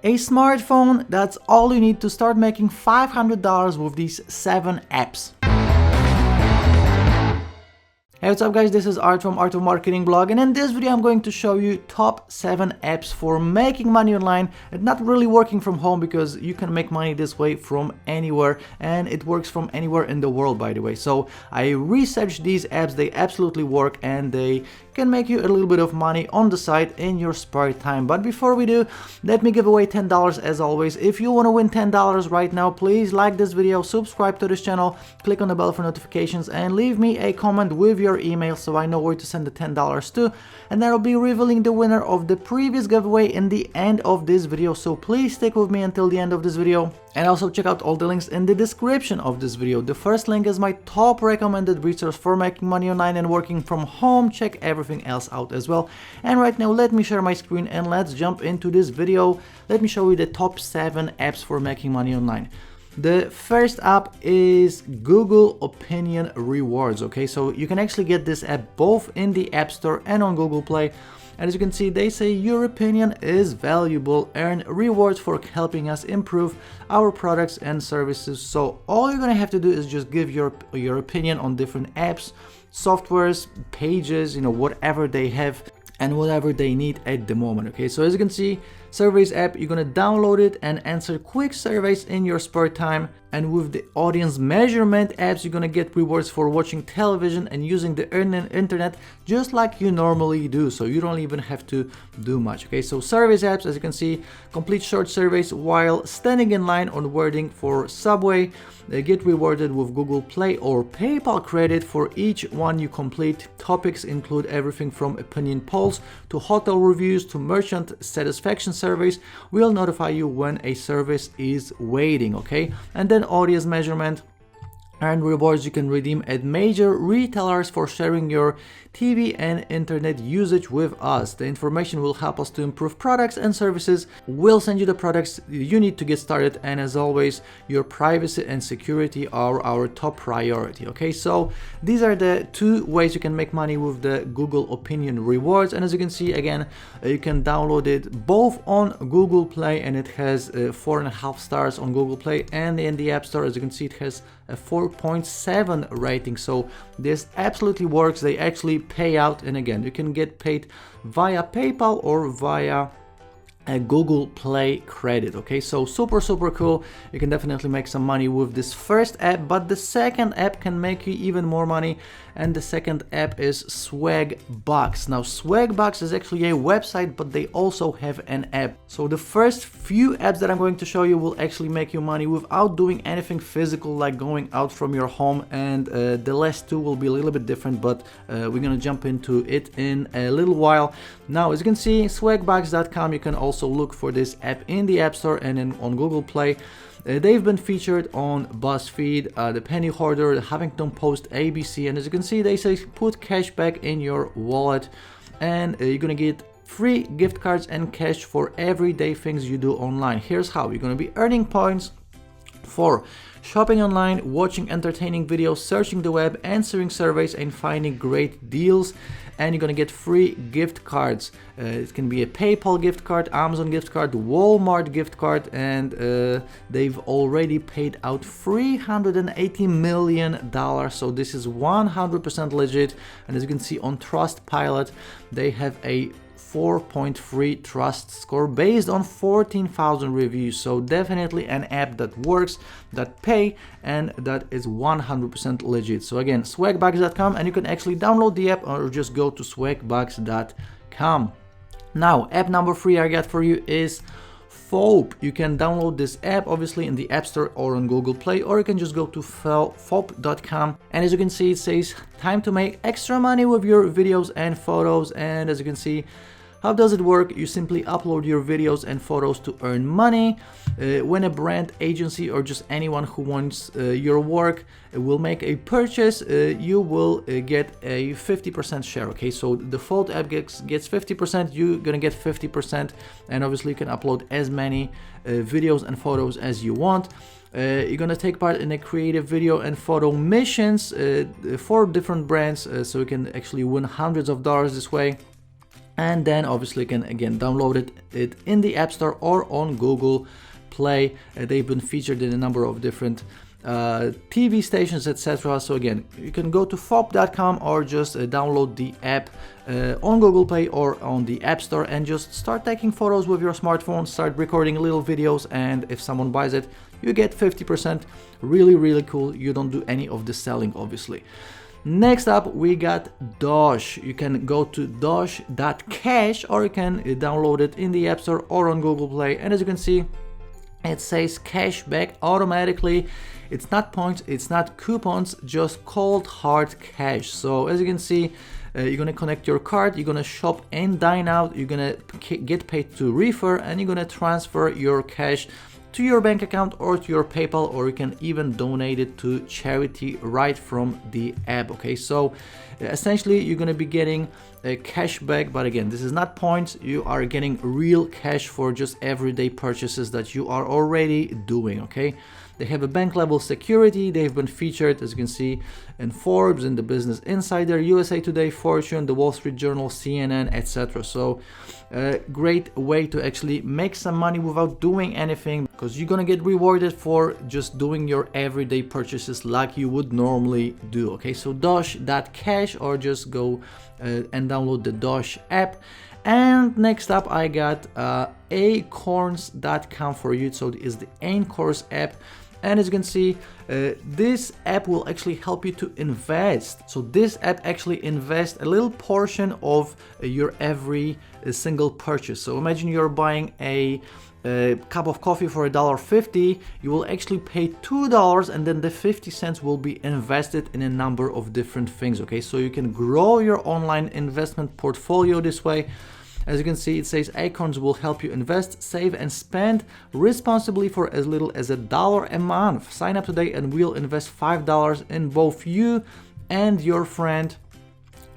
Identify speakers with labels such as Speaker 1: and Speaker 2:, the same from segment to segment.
Speaker 1: A smartphone, that's all you need to start making $500 with these 7 apps. Hey, what's up guys, this is Art from Art of Marketing blog, and in this video I'm going to show you top 7 apps for making money online and not really working from home, because you can make money this way from anywhere, and it works from anywhere in the world, by the way. So I researched these apps, they absolutely work, and they can make you a little bit of money on the side in your spare time. But before we do, let me give away $10 as always. If you want to win $10 right now, please like this video, subscribe to this channel, click on the bell for notifications, and leave me a comment with your email so I know where to send the $10 to, and I'll be revealing the winner of the previous giveaway in the end of this video. So please stick with me until the end of this video, and also check out all the links in the description of this video. The first link is my top recommended resource for making money online and working from home. Check everything else out as well. And right now let me share my screen and let's jump into this video. Let me show you the top 7 apps for making money online. The first app is Google Opinion Rewards. Okay, so you can actually get this app both in the App Store and on Google Play. And as you can see, they say your opinion is valuable, earn rewards for helping us improve our products and services. So all you're gonna have to do is just give your opinion on different apps, softwares, pages, whatever they have and whatever they need at the moment. Okay, so as you can see, surveys app, you're gonna download it and answer quick surveys in your spare time. And with the audience measurement apps, you're gonna get rewards for watching television and using the internet just like you normally do, so you don't even have to do much. Okay, so surveys apps, as you can see, complete short surveys while standing in line on waiting for subway. They get rewarded with Google Play or PayPal credit for each one you complete. Topics include everything from opinion polls to hotel reviews to merchant satisfaction surveys. We'll notify you when a service is waiting. Okay, and then audience measurement and rewards you can redeem at major retailers for sharing your TV and internet usage with us. The information will help us to improve products and services. We'll send you the products you need to get started, and as always, your privacy and security are our top priority. Okay, so these are the 2 ways you can make money with the Google Opinion Rewards. And as you can see, again, you can download it both on Google Play, and it has 4.5 stars on Google Play, and in the App Store, as you can see, it has a 4.7 rating. So this absolutely works. They actually pay out, and again, you can get paid via PayPal or via a Google Play credit. Okay, so super cool. You can definitely make some money with this first app, but the second app can make you even more money, and the second app is Swagbucks. Now Swagbucks is actually a website, but they also have an app. So the first few apps that I'm going to show you will actually make you money without doing anything physical like going out from your home, and the last 2 will be a little bit different, but we're gonna jump into it in a little while. Now as you can see, swagbucks.com, you can also look for this app in the App Store and on Google Play. They've been featured on BuzzFeed, The Penny Hoarder, The Huffington Post, ABC, and as you can see, they say put cash back in your wallet, and you're gonna get free gift cards and cash for everyday things you do online. Here's how. You're gonna be earning points for shopping online, watching entertaining videos, searching the web, answering surveys, and finding great deals. And you're gonna get free gift cards. It can be a PayPal gift card, Amazon gift card, Walmart gift card, and they've already paid out $380 million. So this is 100% legit. And as you can see on Trustpilot, they have a 4.3 trust score based on 14,000 reviews. So definitely an app that works, that pay, and that is 100% legit. So again, swagbucks.com, and you can actually download the app or just go to swagbucks.com. Now, app number 3 I got for you is Foap. You can download this app obviously in the App Store or on Google Play, or you can just go to foap.com, and as you can see, it says time to make extra money with your videos and photos. And as you can see, how does it work? You simply upload your videos and photos to earn money. When a brand, agency, or just anyone who wants your work will make a purchase, you will get a 50% share. Okay, so the Foap app gets 50%, you're gonna get 50%, and obviously you can upload as many videos and photos as you want. You're gonna take part in a creative video and photo missions for different brands, so you can actually win hundreds of dollars this way. And then obviously you can again download it in the App Store or on Google Play. They've been featured in a number of different TV stations, etc. So again, you can go to fob.com or just download the app on Google Play or on the App Store and just start taking photos with your smartphone, start recording little videos, and if someone buys it, you get 50%. Really cool. You don't do any of the selling, obviously. Next up, we got Dosh. You can go to dosh.cash or you can download it in the App Store or on Google Play. And as you can see, it says cash back automatically. It's not points, it's not coupons, just cold hard cash. So as you can see, you're gonna connect your card, you're gonna shop and dine out, you're gonna get paid to refer, and you're gonna transfer your cash to your bank account or to your PayPal, or you can even donate it to charity right from the app. Okay, so essentially you're going to be getting a cash back, but again, this is not points. You are getting real cash for just everyday purchases that you are already doing. Okay, they have a bank level security. They've been featured, as you can see, in Forbes, in the Business Insider, USA Today, Fortune, the Wall Street Journal, CNN, etc. So a great way to actually make some money without doing anything, because you're gonna get rewarded for just doing your everyday purchases like you would normally do. Okay, so Dosh.cash, or just go and download the Dosh app. And next up, I got acorns.com for you. So it is the Acorns app. And as you can see, this app will actually help you to invest. So this app actually invests a little portion of your every single purchase. So imagine you're buying a cup of coffee for $1.50, you will actually pay $2, and then the 50 cents will be invested in a number of different things. Okay, so you can grow your online investment portfolio this way. As you can see, it says Acorns will help you invest, save, and spend responsibly for as little as $1 a month. Sign up today and we'll invest $5 in both you and your friend.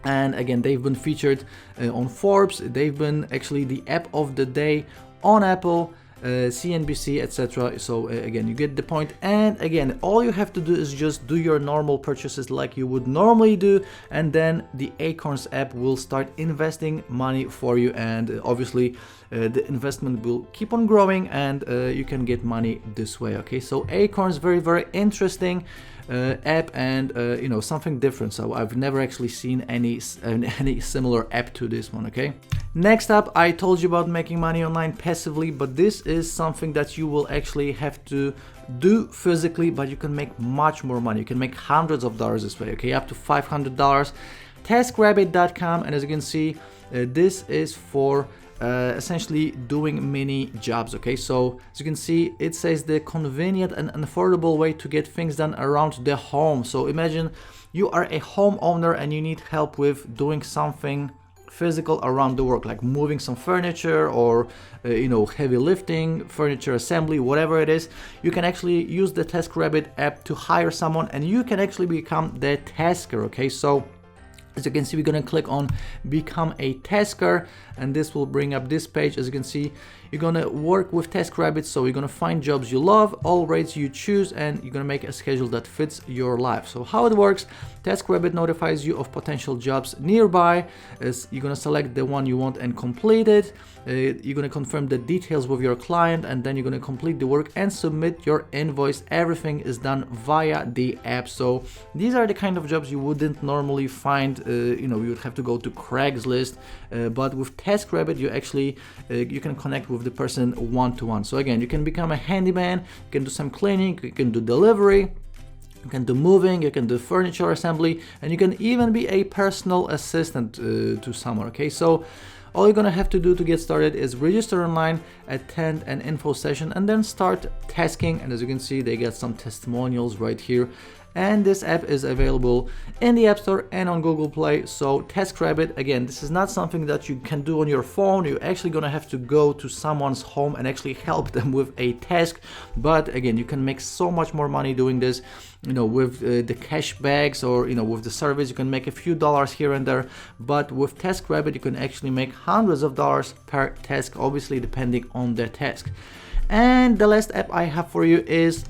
Speaker 1: And again, they've been featured on Forbes. They've been actually the app of the day on Apple, CNBC, etc. So again, you get the point. And again, all you have to do is just do your normal purchases like you would normally do, and then the Acorns app will start investing money for you, and obviously the investment will keep on growing, and you can get money this way. Okay, so Acorns, very interesting app, and you know, something different. So I've never actually seen any similar app to this one. Okay, next up, I told you about making money online passively, but this is something that you will actually have to do physically, but you can make much more money. You can make hundreds of dollars this way. Okay, up to $500. TaskRabbit.com, and as you can see, this is for essentially doing mini jobs. Okay, so as you can see, it says the convenient and affordable way to get things done around the home. So imagine you are a homeowner and you need help with doing something physical around the work, like moving some furniture, or you know, heavy lifting, furniture assembly, whatever it is. You can actually use the TaskRabbit app to hire someone, and you can actually become the tasker. Okay, so as you can see, we're going to click on become a tasker, and this will bring up this page. As you can see, you're going to work with TaskRabbit, so you're going to find jobs you love, all rates you choose, and you're going to make a schedule that fits your life. So how it works: TaskRabbit notifies you of potential jobs nearby. As you're going to select the one you want and complete it. You're going to confirm the details with your client, and then you're going to complete the work and submit your invoice. Everything is done via the app. So these are the kind of jobs you wouldn't normally find. You know, you would have to go to Craigslist, but with TaskRabbit, you actually you can connect with the person one-to-one. So again, you can become a handyman, you can do some cleaning, you can do delivery, you can do moving, you can do furniture assembly, and you can even be a personal assistant to someone. Okay, so all you're gonna have to do to get started is register online, attend an info session, and then start tasking. And as you can see, they get some testimonials right here. And this app is available in the App Store and on Google Play. So TaskRabbit, again, this is not something that you can do on your phone. You're actually gonna have to go to someone's home and actually help them with a task. But again, you can make so much more money doing this. You know, with the cash bags, or you know, with the service, you can make a few dollars here and there. But with TaskRabbit, you can actually make hundreds of dollars per task, obviously depending on the task. And the last app I have for you is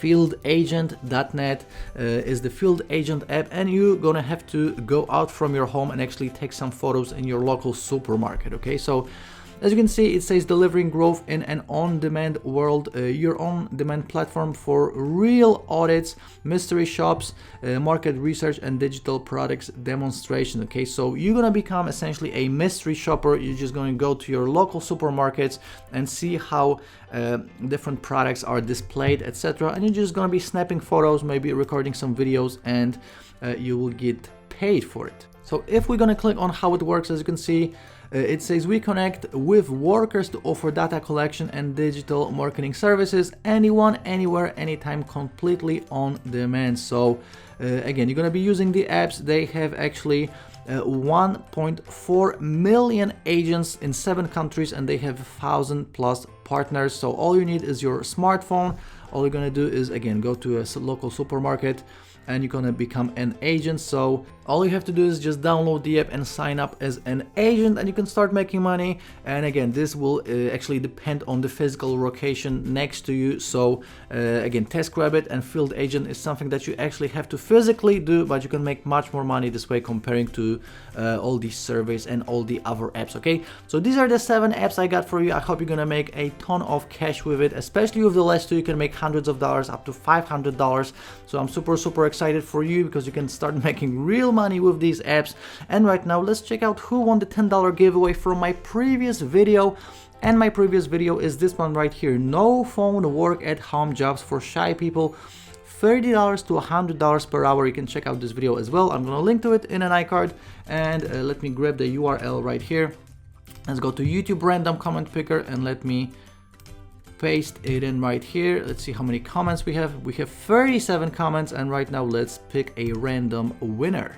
Speaker 1: fieldagent.net is the Field Agent app, and you're gonna have to go out from your home and actually take some photos in your local supermarket. Okay, so as you can see, it says delivering growth in an on-demand world, your on-demand platform for real audits, mystery shops, market research, and digital products demonstration. Okay, so you're gonna become essentially a mystery shopper. You're just gonna go to your local supermarkets and see how different products are displayed, etc. And you're just gonna be snapping photos, maybe recording some videos, and you will get paid for it. So if we're gonna click on how it works, as you can see, it says we connect with workers to offer data collection and digital marketing services, anyone, anywhere, anytime, completely on demand. So again, you're gonna be using the apps. They have actually 1.4 million agents in 7 countries, and they have 1,000+ partners. So all you need is your smartphone. All you're gonna do is, again, go to a local supermarket and you're gonna become an agent. So all you have to do is just download the app and sign up as an agent, and you can start making money. And again, this will actually depend on the physical location next to you. So again, TaskRabbit and Field Agent is something that you actually have to physically do, but you can make much more money this way comparing to all these surveys and all the other apps. Okay, so these are the 7 apps I got for you. I hope you're gonna make a ton of cash with it, especially with the last 2. You can make hundreds of dollars, up to $500. So I'm super excited for you, because you can start making real money with these apps. And right now, let's check out who won the $10 giveaway from my previous video. And my previous video is this one right here: no phone work at home jobs for shy people, $30 to $100 per hour. You can check out this video as well. I'm gonna link to it in an iCard, and let me grab the URL right here. Let's go to YouTube random comment picker and let me paste it in right here. Let's see how many comments we have. We have 37 comments, and right now let's pick a random winner.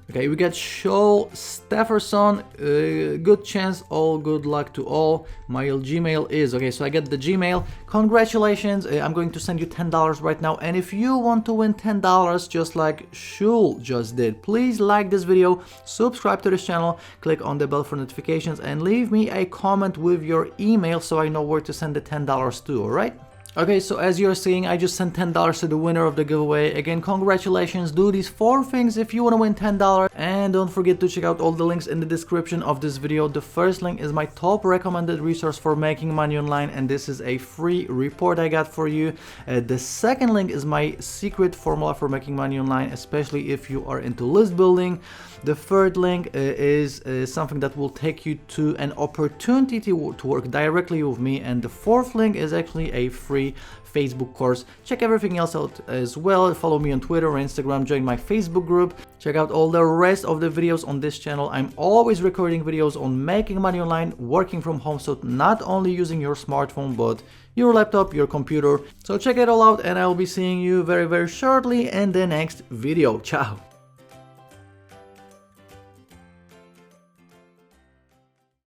Speaker 1: Okay, we got Shoal Stefferson. Good chance, all good luck to all. My Gmail is okay, so I get the Gmail. Congratulations, I'm going to send you $10 right now. And if you want to win $10 just like Shul just did, please like this video, subscribe to this channel, click on the bell for notifications, and leave me a comment with your email so I know where to send the $10 to, alright? Okay, so as you're seeing, I just sent $10 to the winner of the giveaway. Again, congratulations. Do these 4 things if you want to win $10. And don't forget to check out all the links in the description of this video. The first link is my top recommended resource for making money online, and this is a free report I got for you. The second link is my secret formula for making money online, especially if you are into list building. The third link is something that will take you to an opportunity to work directly with me. And the fourth link is actually a free Facebook course. Check everything else out as well. Follow me on Twitter or Instagram, join my Facebook group. Check out all the rest of the videos on this channel. I'm always recording videos on making money online, working from home, so not only using your smartphone, but your laptop, your computer. So check it all out, and I will be seeing you very shortly in the next video. Ciao!